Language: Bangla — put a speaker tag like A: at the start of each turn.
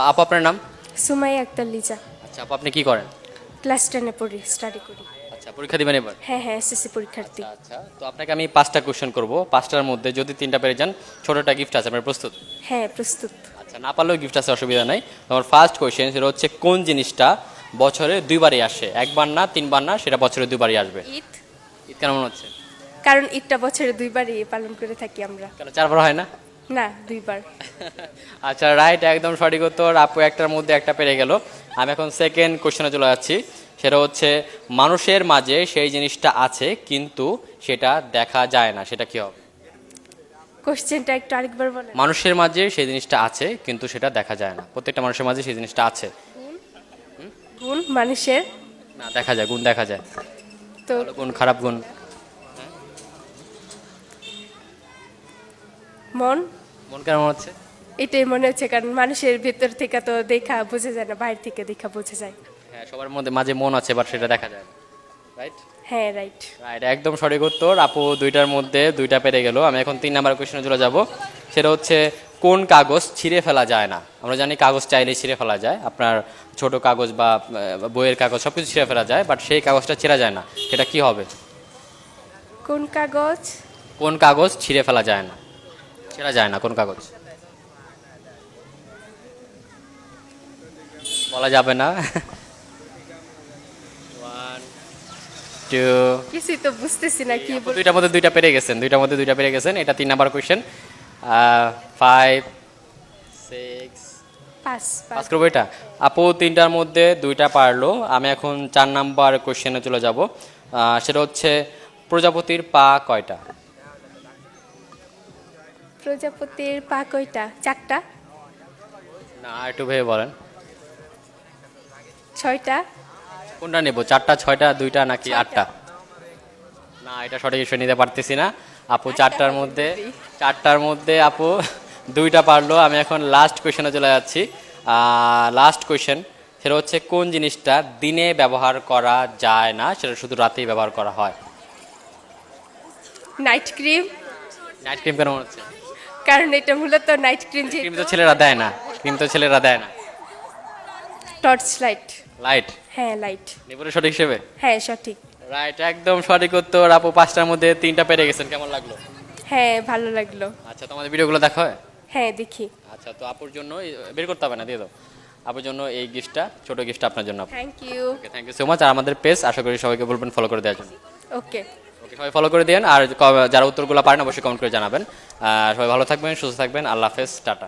A: আপু আপনার নাম?
B: সুমাইয়া আক্তার লিজা।
A: আচ্ছা আপু আপনি কি করেন?
B: ক্লাস 10-এ পড়ি, স্টাডি করি।
A: আচ্ছা পরীক্ষা দিবেন এবার?
B: হ্যাঁ হ্যাঁ, এসএসসি পরীক্ষার্থী।
A: আচ্ছা তো আপনাকে আমি 5টা কোশ্চেন করব, 5টার মধ্যে যদি 3টা পেরে যান ছোটটা গিফট আছে, আপনার প্রস্তুত?
B: হ্যাঁ, প্রস্তুত।
A: আচ্ছা না পারলেও গিফট আছে, অসুবিধা নাই। তোমার ফার্স্ট কোশ্চেন সেটা হচ্ছে কোন জিনিসটা বছরে দুইবারই আসে, একবার না তিনবার না, সেটা বছরে দুইবারই আসবে?
B: ঈদ।
A: ঈদ কেন মনে হচ্ছে?
B: কারণ ঈদটা বছরে দুইবারই পালন করে থাকি আমরা।
A: কেন চারবার হয় না?
B: না, দুইবার।
A: আচ্ছা রাইট, একদম সঠিক উত্তর। আপু একটার মধ্যে একটা পেরে গেল। আমি এখন সেকেন্ড কোশ্চেনে চলে যাচ্ছি। সেটা হচ্ছে মানুষের মাঝে সেই জিনিসটা আছে কিন্তু সেটা দেখা যায় না, সেটা কি হবে?
B: কোশ্চেনটা একটু আরেকবার বলেন।
A: মানুষের মাঝে সেই জিনিসটা আছে কিন্তু সেটা দেখা যায় না, প্রত্যেকটা মানুষের মাঝে সেই জিনিসটা আছে।
B: গুণ মানুষের।
A: না দেখা যায়, গুণ দেখা যায়।
B: তো
A: ভালো গুণ, খারাপ গুণ।
B: মন।
A: মন কেন মনে হচ্ছে?
B: এটাই মনে হচ্ছে, কারণ মানুষের ভেতর থেকে তো দেখা বোঝা যায় না, বাইরে থেকে দেখা বোঝা যায়।
A: হ্যাঁ সবার মধ্যে মাঝে মন আছে, বাট সেটা দেখা যায় না। রাইট
B: হ্যাঁ, রাইট।
A: রাইট, একদম সঠিক উত্তর। আপু দুইটার মধ্যে দুইটা পেরে গেল। আমি এখন 3 নাম্বার কোশ্চেনে চলে যাব। সেটা হচ্ছে কোন কাগজ ছিঁড়ে ফেলা যায় না? আমরা জানি কাগজ চাইলে ছিঁড়ে ফেলা যায়, আপনার ছোট কাগজ বা বইয়ের কাগজ সব কিছু ছিঁড়ে ফেলা যায়, বাট সেই কাগজটা ছিঁড়া যায় না, সেটা কি হবে?
B: কোন কাগজ?
A: কোন কাগজ ছিঁড়ে ফেলা যায় না, ছেঁড়া যায় না, কোন কাগজ? বলা যাবে না। 1 2
B: কিছুই তো বুঝতেছি না কি বল।
A: দুইটার মধ্যে দুইটা পেরে গেছেন, দুইটার মধ্যে দুইটা পেরে গেছেন। এটা 3 number question. 5 6
B: pass
A: pass
B: pass.
A: করবো এটা। আপু 3টার মধ্যে দুইটা পারলো। আমি এখন 4 নাম্বার কোশ্চেনে চলে যাব। সেটা হচ্ছে প্রজাপতির পা কয়টা?
B: প্রজাপতির পা কয়টা? 4টা।
A: না একটু ভেবে বলেন।
B: 6টা।
A: কোনটা নেব, 4টা 6টা 2টা নাকি 8টা? না এটা সঠিক বিষয় নিতে পারতেছি না। আপু 4টার মধ্যে আপু দুইটা পারলো। আমি এখন লাস্ট কোয়েশ্চেনে চলে যাচ্ছি। লাস্ট কোয়েশ্চেন সেটা হচ্ছে কোন জিনিসটা দিনে ব্যবহার করা যায় না, সেটা শুধু রাতেই ব্যবহার করা হয়?
B: Night cream.
A: নাইট ক্রিম কেন মনে হচ্ছে?
B: কারণ এটা মূলত নাইট ক্রিম, যে
A: ক্রিম তো ছেলেরা দেয় না, ক্রিম তো ছেলেরা দেয় না।
B: Torch light.
A: লাইট?
B: হ্যাঁ, লাইট।
A: নিপুণের সঠিক হিসেবে?
B: হ্যাঁ, সঠিক।
A: রাইট, একদম সঠিক উত্তর। আপু 5টার মধ্যে 3টা পেরে গেছেন, কেমন লাগলো?
B: হ্যাঁ, ভালো লাগলো।
A: আচ্ছা তোমাদের ভিডিওগুলো দেখা হয়?
B: হ্যাঁ, দেখি।
A: আচ্ছা তো আপুর জন্য বের করতে হবে না, দিয়ে দাও। আপুর জন্য এই গিফটটা, ছোট গিফটটা আপনার জন্য।
B: Thank you.
A: Okay thank you so much. আর আমাদের পেজ আশা করি সবাইকে বলবেন ফলো করে দেওয়ার জন্য।
B: ওকে।
A: ওকে সবাই ফলো করে দেন। আর যারা উত্তরগুলো পারেন অবশ্যই কমেন্ট করে জানাবেন। সবাই ভালো থাকবেন, সুস্থ থাকবেন। আল্লাহ হাফেজ, টাটা।